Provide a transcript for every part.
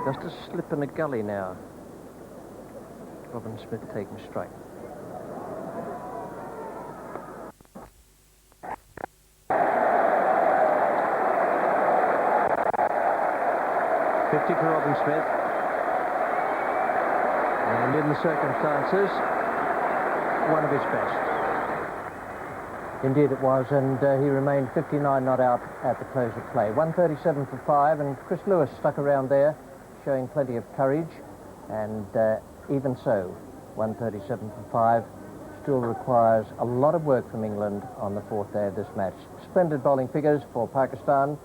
Just a slip in a gully now. Robin Smith taking strike. For Robin Smith, and in the circumstances, one of his best. Indeed it was, and he remained 59 not out at the close of play. 137 for 5, and Chris Lewis stuck around there, showing plenty of courage, and even so, 137 for 5 still requires a lot of work from England on the fourth day of this match. Splendid bowling figures for Pakistan.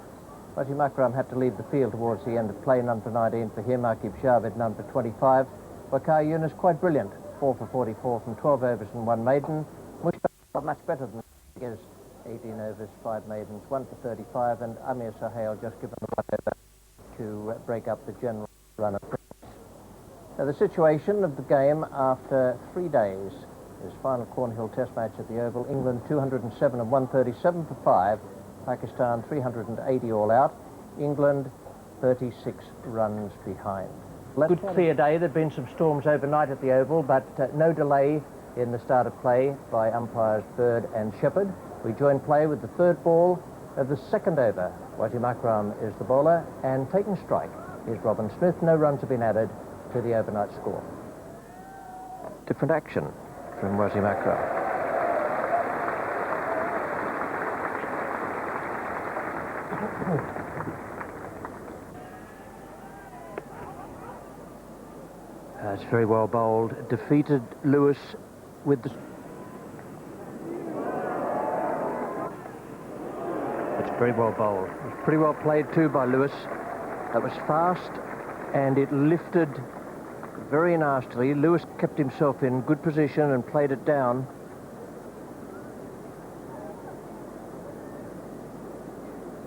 WASIM AKRAM had to leave the field towards the end of play. None for 19 for him. Aqib Shaved, none for 25. WAQAR YOUNIS, quite brilliant. 4 for 44 from 12 overs and 1 maiden. Mushtaq, much better than figures. 18 overs, 5 maidens, 1 for 35. And Amir Sohail just given the 1 over to break up the general run of play. Now, the situation of the game after 3 days. His final Cornhill Test match at the Oval. England 207 and 137 for 5. Pakistan 380 all out. England 36 runs behind. Good clear day. There'd been some storms overnight at the Oval, but no delay in the start of play by umpires Bird and Shepherd. We join play with the third ball of the second over. WASIM AKRAM is the bowler, and taking strike is Robin Smith. No runs have been added to the overnight score. Different action from WASIM AKRAM. It's very well bowled. Defeated Lewis with the... It's very well bowled. It was pretty well played too by Lewis. That was fast and it lifted very nastily. Lewis kept himself in good position and played it down.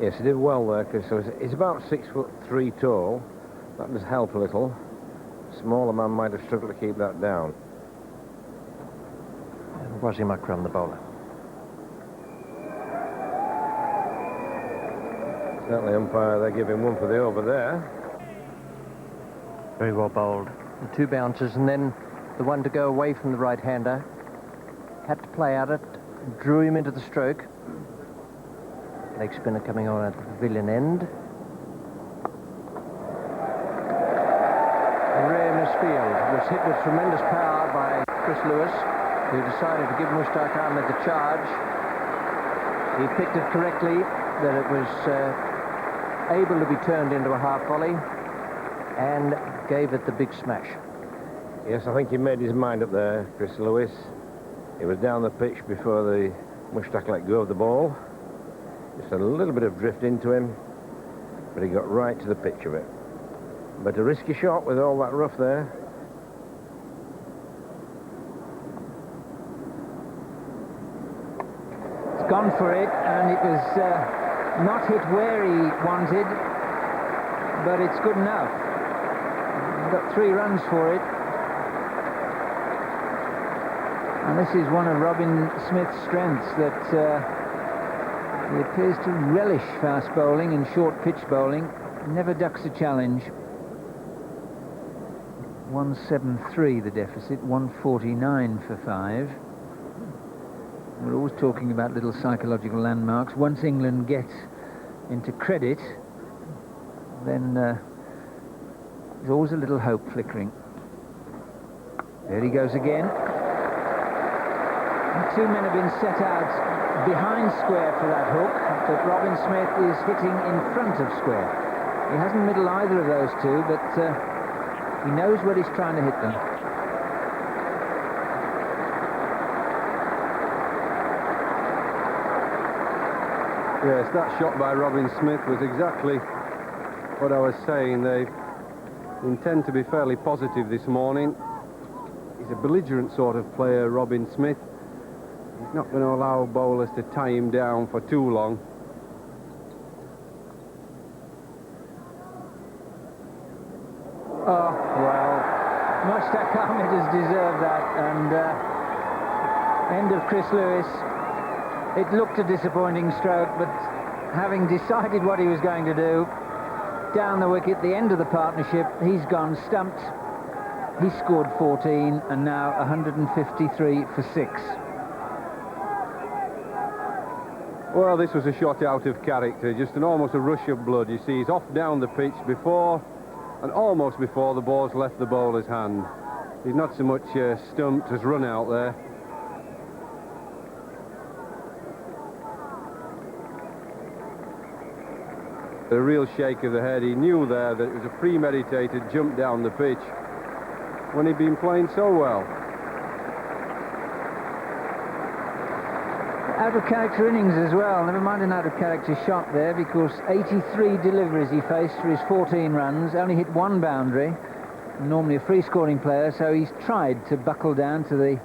Yes, he did well there, Chris. So he's about 6'3" tall. That does help a little. Smaller man might have struggled to keep that down. And WASIM AKRAM, the bowler. Certainly, umpire, they give him 1 for the over there. Very well bowled. The 2 bounces, and then the 1 to go away from the right-hander. Had to play out it, drew him into the stroke. Leg spinner coming on at the pavilion end. Field was hit with tremendous power by Chris Lewis, who decided to give Mushtaq Ahmed the charge. He picked it correctly, that it was able to be turned into a half volley, and gave it the big smash. Yes, I think he made his mind up there, Chris Lewis. He was down the pitch before the Mushtaq let go of the ball. Just a little bit of drift into him, but he got right to the pitch of it. But a risky shot with all that rough there. It's gone for it, and it was not hit where he wanted, but it's good enough. He got 3 runs for it. And this is one of Robin Smith's strengths, that he appears to relish fast bowling and short pitch bowling. Never ducks a challenge. 173 the deficit, 149 for 5. We're always talking about little psychological landmarks. Once England get into credit, then there's always a little hope flickering. There he goes again. And 2 men have been set out behind square for that hook, but Robin Smith is hitting in front of square. He hasn't middled either of those 2, but he knows where he's trying to hit them. Yes, that shot by Robin Smith was exactly what I was saying. They intend to be fairly positive this morning. He's a belligerent sort of player, Robin Smith. He's not going to allow bowlers to tie him down for too long. Oh, well, Mushtaq Ahmed has deserved that, and end of Chris Lewis. It looked a disappointing stroke, but having decided what he was going to do, down the wicket, the end of the partnership. He's gone stumped. He scored 14 and now 153 for 6. Well, this was a shot out of character, just almost a rush of blood. You see, he's off down the pitch before and almost before the ball's left the bowler's hand. He's not so much stumped as run out there. A real shake of the head. He knew there that it was a premeditated jump down the pitch when he'd been playing so well. Out of character innings as well, never mind an out of character shot there, because 83 deliveries he faced for his 14 runs, only hit 1 boundary, normally a free scoring player, so he's tried to buckle down to the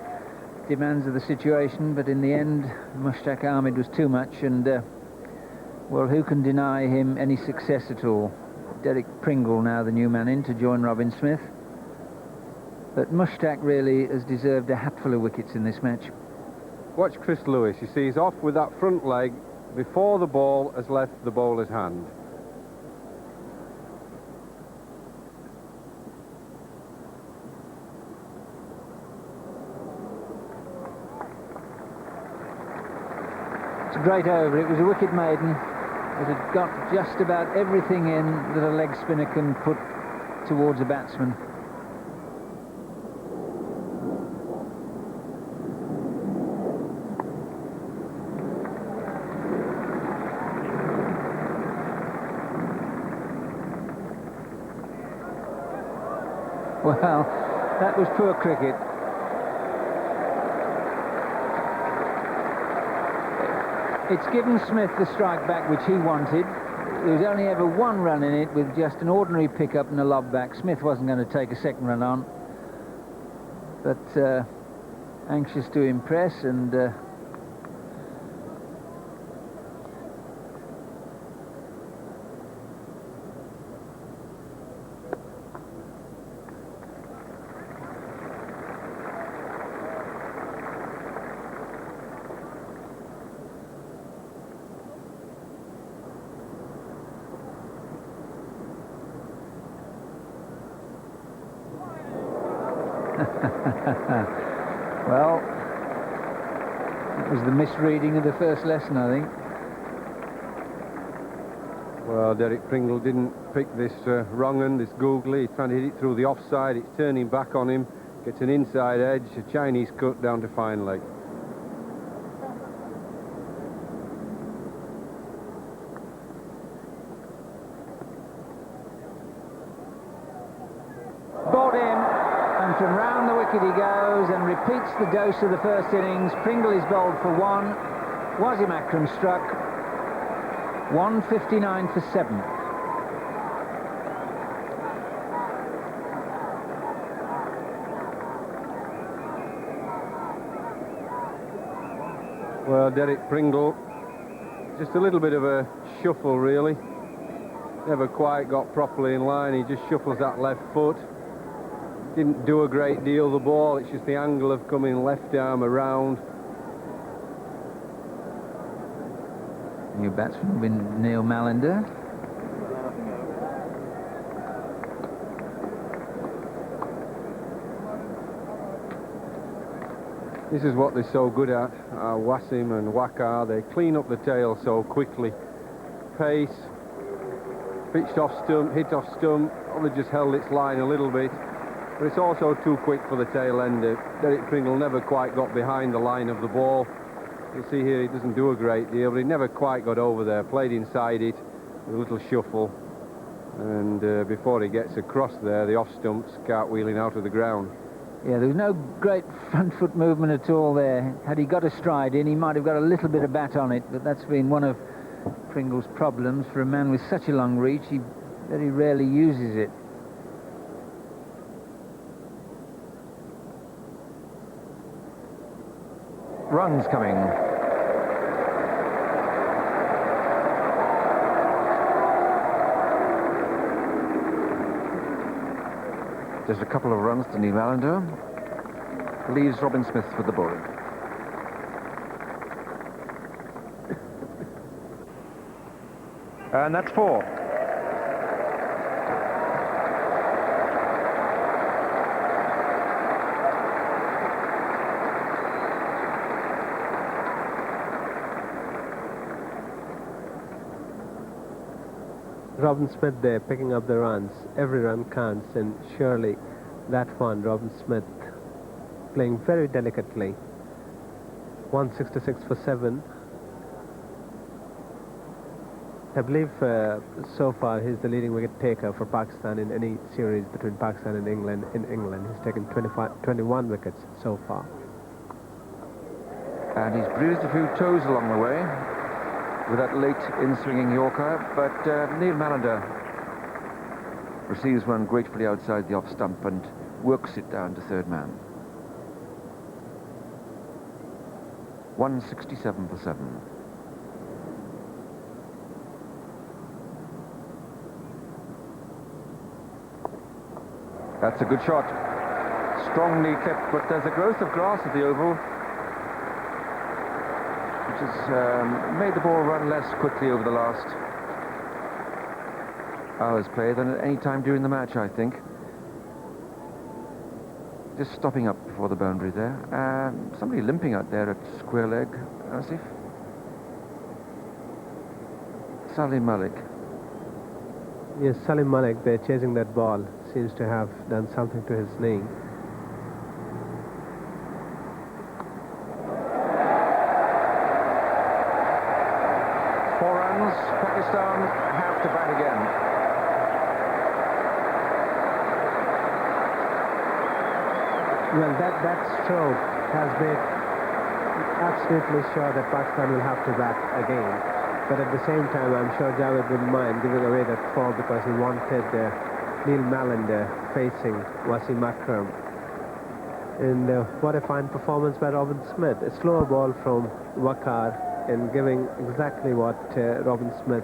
demands of the situation, but in the end Mushtaq Ahmed was too much, and well, who can deny him any success at all? Derek Pringle now the new man in to join Robin Smith, but Mushtaq really has deserved a hatful of wickets in this match. Watch Chris Lewis. You see, he's off with that front leg before the ball has left the bowler's hand. It's a great over. It was a wicket maiden. It had got just about everything in that a leg spinner can put towards a batsman. Well, that was poor cricket. It's given Smith the strike back which he wanted. There was only ever 1 run in it with just an ordinary pickup and a lob back. Smith wasn't going to take a second run on, but anxious to impress, and well, that was the misreading of the first lesson, I think. Well, Derek Pringle didn't pick this wrong end, this googly. He's trying to hit it through the offside. It's turning back on him. Gets an inside edge, a Chinese cut down to fine leg. Bought him, and from round the wicket he goes and repeats the dose of the first innings. Pringle is bowled for 1. WASIM AKRAM struck. 159 for 7. Well, Derek Pringle, just a little bit of a shuffle, really. Never quite got properly in line. He just shuffles that left foot. Didn't do a great deal, the ball. It's just the angle of coming left arm around. New batsman will be Neil Mallender. This is what they're so good at, WASIM and WAQAR. They clean up the tail so quickly. Pace, pitched off stump, hit off stump, only just held its line a little bit. But it's also too quick for the tail ender. Derek Pringle never quite got behind the line of the ball. You see here he doesn't do a great deal, but he never quite got over there. Played inside it with a little shuffle. And before he gets across there, the off stump's cartwheeling out of the ground. Yeah, there was no great front foot movement at all there. Had he got a stride in, he might have got a little bit of bat on it, but that's been one of Pringle's problems. For a man with such a long reach, he very rarely uses it. Runs coming. Just a couple of runs to Neil Mallender. Leaves Robin Smith with the bowling. And that's 4. Robin Smith there picking up the runs. Every run counts, and surely that one, Robin Smith playing very delicately. 166 for 7. I believe so far he's the leading wicket taker for Pakistan in any series between Pakistan and England. In England, he's taken 21 wickets so far. And he's bruised a few toes along the way with that late in-swinging Yorker, but Neil Mallender receives one gratefully outside the off stump and works it down to third man. 167 for 7. That's a good shot. Strongly clipped, but there's a growth of grass at the oval, which has made the ball run less quickly over the last hour's play than at any time during the match, I think. Just stopping up before the boundary there. Somebody limping out there at square leg, Asif. Salim Malik. Yes, Salim Malik there chasing that ball. Seems to have done something to his knee. Pakistan have to bat again. Well, that stroke has made absolutely sure that Pakistan will have to bat again. But at the same time, I'm sure Javed wouldn't mind giving away that 4 because he wanted Neil Mallender facing WASIM AKRAM. And what a fine performance by Robin Smith. A slower ball from WAQAR and giving exactly what Robin Smith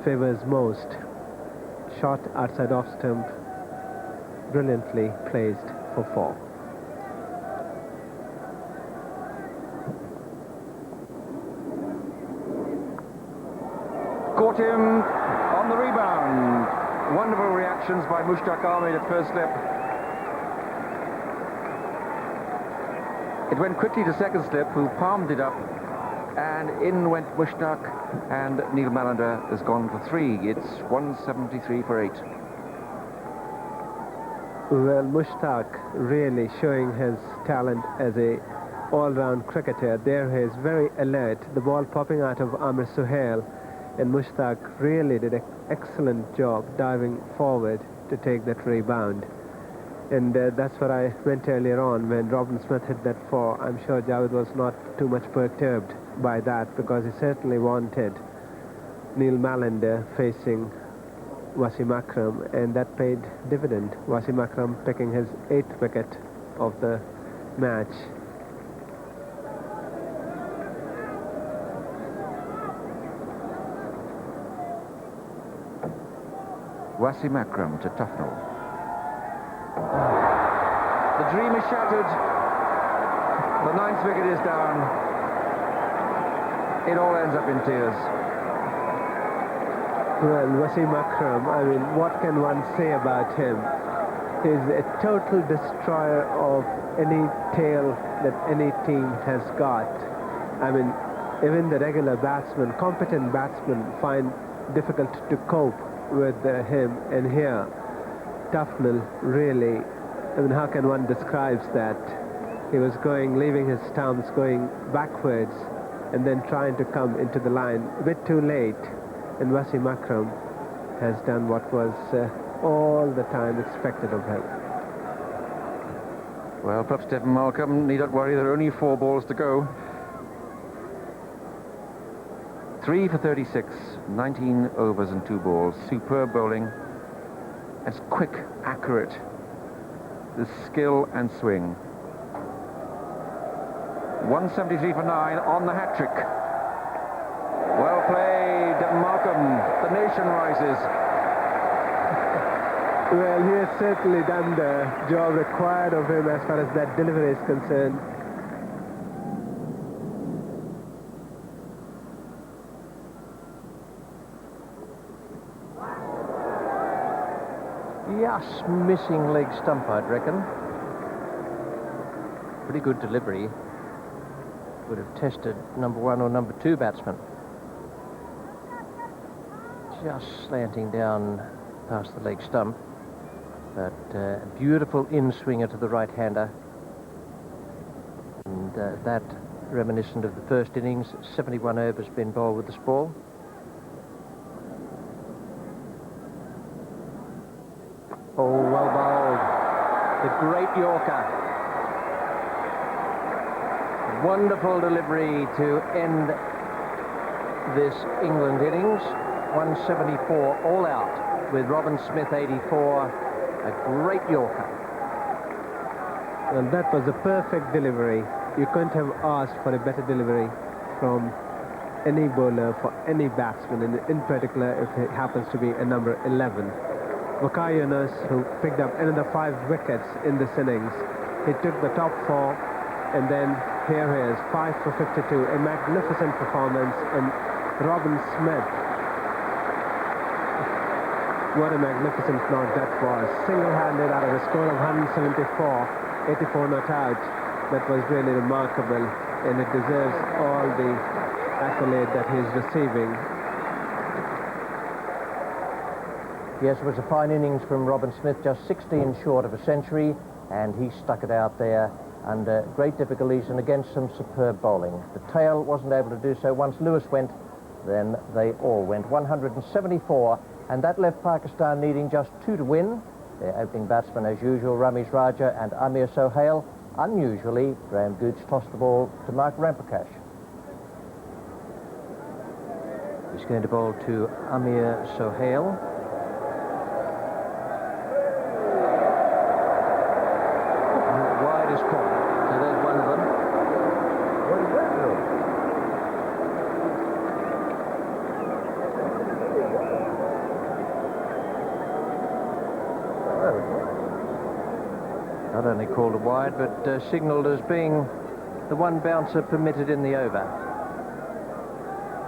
favors most. Shot outside off stump, brilliantly placed for 4. Caught him on the rebound. Wonderful reactions by Mushtaq Ahmed at first slip. It went quickly to second slip, who palmed it up, and in went Mushtaq, and Neil Mallender has gone for 3. It's 173 for 8. Well, Mushtaq really showing his talent as a all-round cricketer. There he is, very alert. The ball popping out of Amir Suhail, and Mushtaq really did an excellent job diving forward to take that rebound. And that's what I meant earlier on when Robin Smith hit that 4. I'm sure Javed was not too much perturbed by that because he certainly wanted Neil Mallender facing WASIM AKRAM, and that paid dividend. WASIM AKRAM picking his 8th wicket of the match. WASIM AKRAM to Tufnell. The dream is shattered. The 9th wicket is down. It all ends up in tears. Well, WASIM AKRAM, I mean, what can one say about him? He's a total destroyer of any tail that any team has got. I mean, even the regular batsmen, competent batsmen, find difficult to cope with him. And here, Tufnell really, I mean, how can one describe that? He was going, leaving his stumps, going backwards, and then trying to come into the line a bit too late. And WASIM AKRAM has done what was all the time expected of him. Well, perhaps Stephen Malcolm need not worry, there are only 4 balls to go. 3 for 36, 19 overs and 2 balls. Superb bowling. It's quick, accurate. The skill and swing. 173 for 9 on the hat-trick. Well played, Malcolm. The nation rises. Well, he has certainly done the job required of him as far as that delivery is concerned. Just missing leg stump, I'd reckon. Pretty good delivery. Would have tested number 1 or number 2 batsman. just slanting down past the leg stump. But a beautiful in-swinger to the right-hander. And that reminiscent of the first innings. 71 overs been bowled with this ball. Oh, well bowled. The great Yorker. Wonderful delivery to end this England innings. 174 all out with Robin Smith 84. A great Yorker. Well, that was a perfect delivery. You couldn't have asked for a better delivery from any bowler for any batsman, and in particular if it happens to be a number 11. WAQAR YOUNIS, who picked up another 5 wickets in this innings. He took the top 4, and then here he is, 5 for 52, a magnificent performance. And Robin Smith, what a magnificent knock that was. Single-handed out of a score of 174, 84 not out. That was really remarkable, and it deserves all the accolade that he's receiving. Yes, it was a fine innings from Robin Smith, just 16 short of a century, and he stuck it out there under great difficulties and against some superb bowling. The tail wasn't able to do so. Once Lewis went, then they all went. 174, and that left Pakistan needing just 2 to win. Their opening batsmen, as usual, Ramesh Raja and Amir Sohail. Unusually, Graham Gooch tossed the ball to Mark Ramprakash. He's going to bowl to Amir Sohail. Wide is caught. So there's one of them. What is that, though? Not only called a wide, but signalled as being the one bouncer permitted in the over.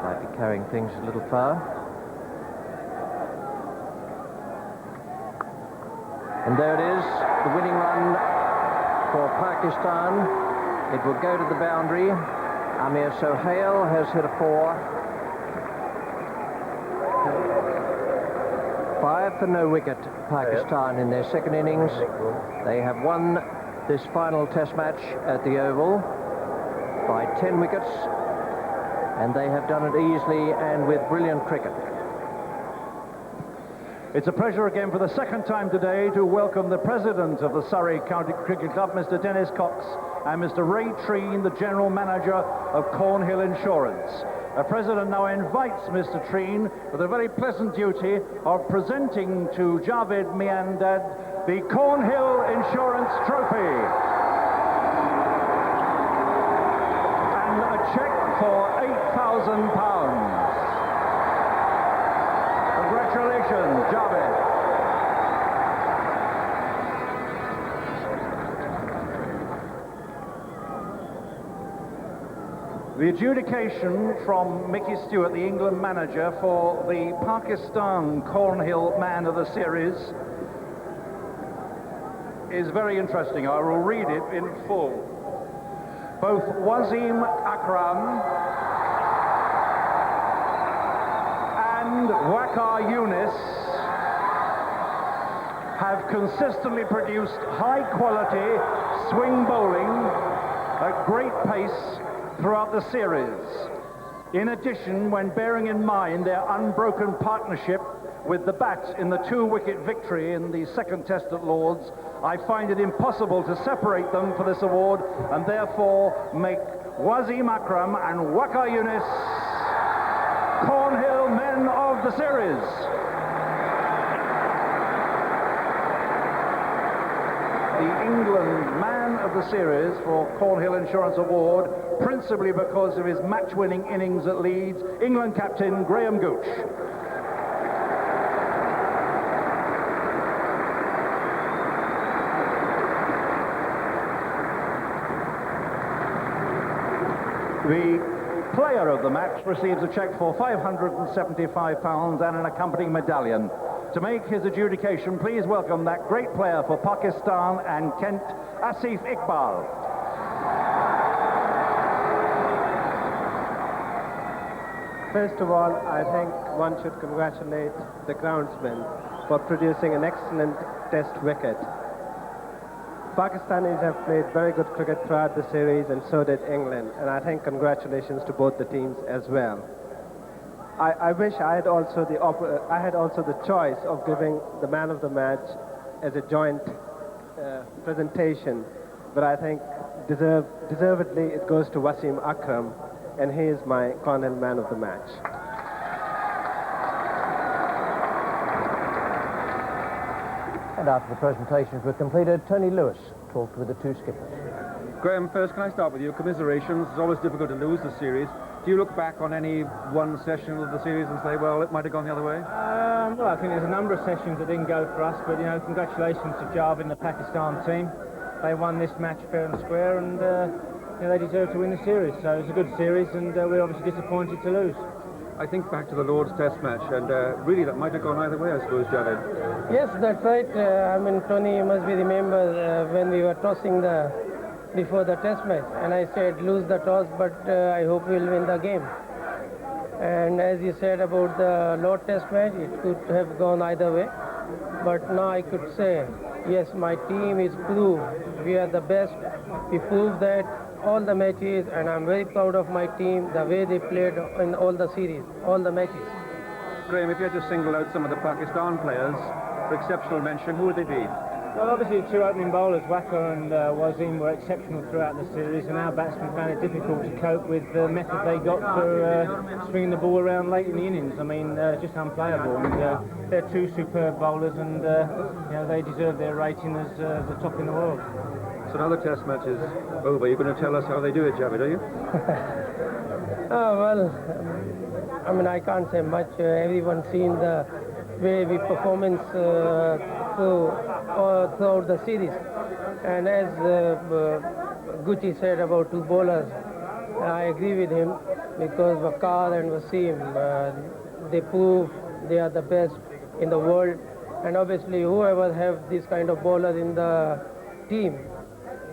Might be carrying things a little far. And there it is, the winning run for Pakistan. It will go to the boundary. Amir Sohail has hit a 4. 5 for no wicket, Pakistan in their second innings. They have won this final test match at the Oval by 10 wickets, and they have done it easily and with brilliant cricket. It's a pleasure again for the second time today to welcome the president of the Surrey County Cricket Club, Mr. Dennis Cox, and Mr. Ray Treen, the general manager of Cornhill Insurance. The president now invites Mr. Treen with the very pleasant duty of presenting to Javed Miandad the Cornhill Insurance Trophy and a cheque for £8,000. Congratulations, Javed. The adjudication from Mickey Stewart, the England manager, for the Pakistan Cornhill Man of the Series is very interesting. I will read it in full. Both WASIM AKRAM and WAQAR YOUNIS have consistently produced high-quality swing bowling at great pace throughout the series. In addition, when bearing in mind their unbroken partnership with the bat in the 2-wicket victory in the second test at Lord's, I find it impossible to separate them for this award and therefore make WASIM AKRAM and WAQAR YOUNIS Cornhill Men of the Series. The England Man of the Series for Cornhill Insurance Award, principally because of his match-winning innings at Leeds, England captain Graham Gooch. The player of the match receives a cheque for £575 and an accompanying medallion. To make his adjudication, please welcome that great player for Pakistan and Kent, Asif Iqbal. First of all, I think one should congratulate the groundsman for producing an excellent test wicket. Pakistanis have played very good cricket throughout the series, and so did England, and I think congratulations to both the teams as well. I wish I had also the choice of giving the man of the match as a joint presentation, but I think deservedly it goes to WASIM AKRAM, and he is my Cornell man of the match. And after the presentations were completed, Tony Lewis talked with the two skippers. Graham, first, can I start with you? Commiserations. It's always difficult to lose the series. Do you look back on any one session of the series and say, well, it might have gone the other way? Well, I think there's a number of sessions that didn't go for us, but, you know, congratulations to Javed and the Pakistan team. They won this match fair and square, and you know, they deserve to win the series. So it's a good series, and we're obviously disappointed to lose. I think back to the Lord's Test match, and really that might have gone either way, I suppose, Javed. Yes, that's right. I mean, Tony, you must be remember when we were tossing before the test match, and I said lose the toss, but I hope we'll win the game. And as you said about the Lord Test match, it could have gone either way, but now I could say, yes, my team is proved. We are the best. We proved that all the matches, and I'm very proud of my team, the way they played in all the series, all the matches. Graham, if you had to single out some of the Pakistan players for exceptional mention, who would they be? Well, obviously the two opening bowlers, WAQAR and WASIM, were exceptional throughout the series, and our batsmen found it difficult to cope with the method they got for swinging the ball around late in the innings. I mean, just unplayable. And they're two superb bowlers, and you know, they deserve their rating as the top in the world. So now the test match is over. You're going to tell us how they do it, Javed, are you? Oh, well, I mean, I can't say much. Everyone's seen the way we performance throughout the series. And as Gucci said about two bowlers, I agree with him, because WAQAR and WASIM, they prove they are the best in the world. And obviously, whoever have this kind of bowler in the team,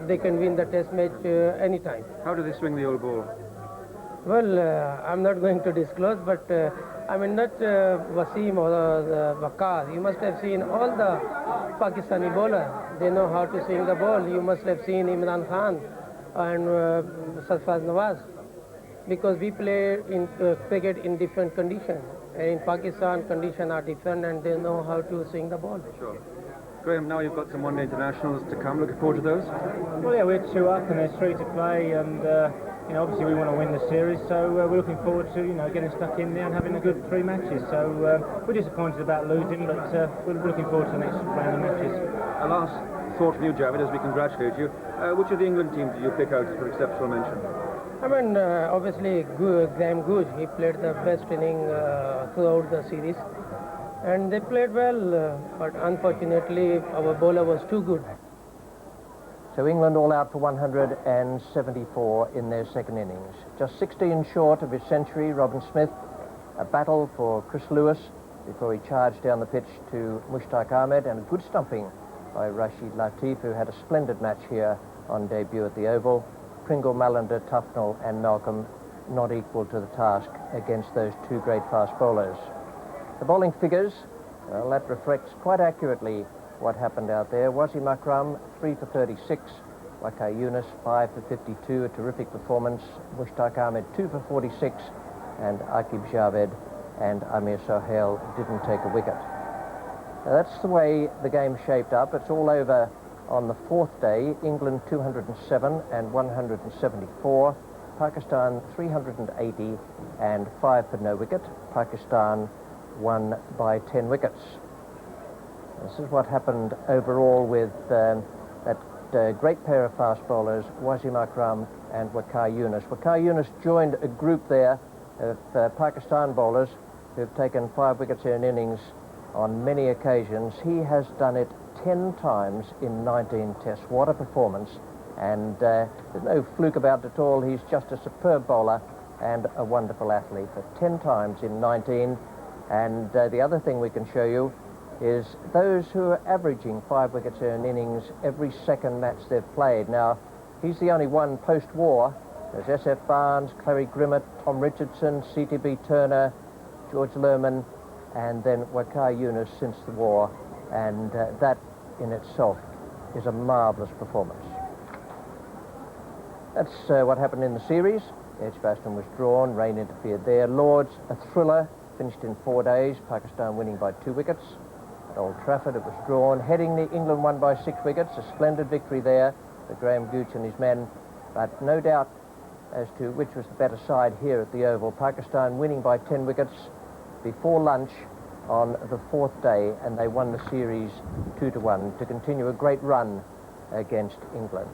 they can win the test match anytime. How do they swing the old ball? Well, I'm not going to disclose, but I mean, not WASIM or WAQAR. You must have seen all the Pakistani bowlers. They know how to swing the ball. You must have seen Imran Khan and Sarfraz Nawaz, because we play in cricket in different conditions. And in Pakistan, conditions are different, and they know how to swing the ball. Sure. Graham, now you've got some one-day internationals to come. Looking forward to those? Well, yeah, we're 2 up and there's 3 to play, and you know, obviously we want to win the series, so we're looking forward to, you know, getting stuck in there and having a good 3 matches. So we're disappointed about losing, but we're looking forward to the next round of matches. A last thought from you, Javed, as we congratulate you. Which of the England teams do you pick out for exceptional mention? I mean, obviously, Graham Gooch, he played the best inning throughout the series. And they played well, but unfortunately, our bowler was too good. So England all out for 174 in their second innings. Just 16 short of his century, Robin Smith. A battle for Chris Lewis before he charged down the pitch to Mushtaq Ahmed, and a good stumping by Rashid Latif, who had a splendid match here on debut at the Oval. Pringle, Mallender, Tufnell and Malcolm not equal to the task against those 2 great fast bowlers. The bowling figures, well, that reflects quite accurately what happened out there. WASIM AKRAM, 3 for 36. WAQAR YOUNIS, 5 for 52. A terrific performance. Mushtaq Ahmed, 2 for 46. And Aqib Javed and Amir Sohail didn't take a wicket. Now, that's the way the game shaped up. It's all over on the 4th day. England 207 and 174. Pakistan 380 and 5 for no wicket. Pakistan won by 10 wickets. This is what happened overall with that great pair of fast bowlers, WASIM AKRAM and WAQAR YOUNIS. WAQAR YOUNIS joined a group there of Pakistan bowlers who've taken 5 wickets in innings on many occasions. He has done it 10 times in 19 tests. What a performance. And there's no fluke about it at all. He's just a superb bowler and a wonderful athlete. But 10 times in 19. And the other thing we can show you is those who are averaging 5 wickets in innings every second match they've played. Now, he's the only one post-war There's S.F. Barnes, Clary Grimmett, Tom Richardson, C.T.B. Turner, George Lerman, and then WAQAR YOUNIS since the war, and that in itself is a marvellous performance. That's what happened in the series. Edgbaston was drawn, rain interfered there. Lords, a thriller, finished in 4 days, Pakistan winning by 2 wickets. At Old Trafford it was drawn. Headingley, England won by 6 wickets, a splendid victory there for Graham Gooch and his men, but no doubt as to which was the better side here at the Oval. Pakistan winning by 10 wickets before lunch on the 4th day, and they won the series 2-1 to continue a great run against England.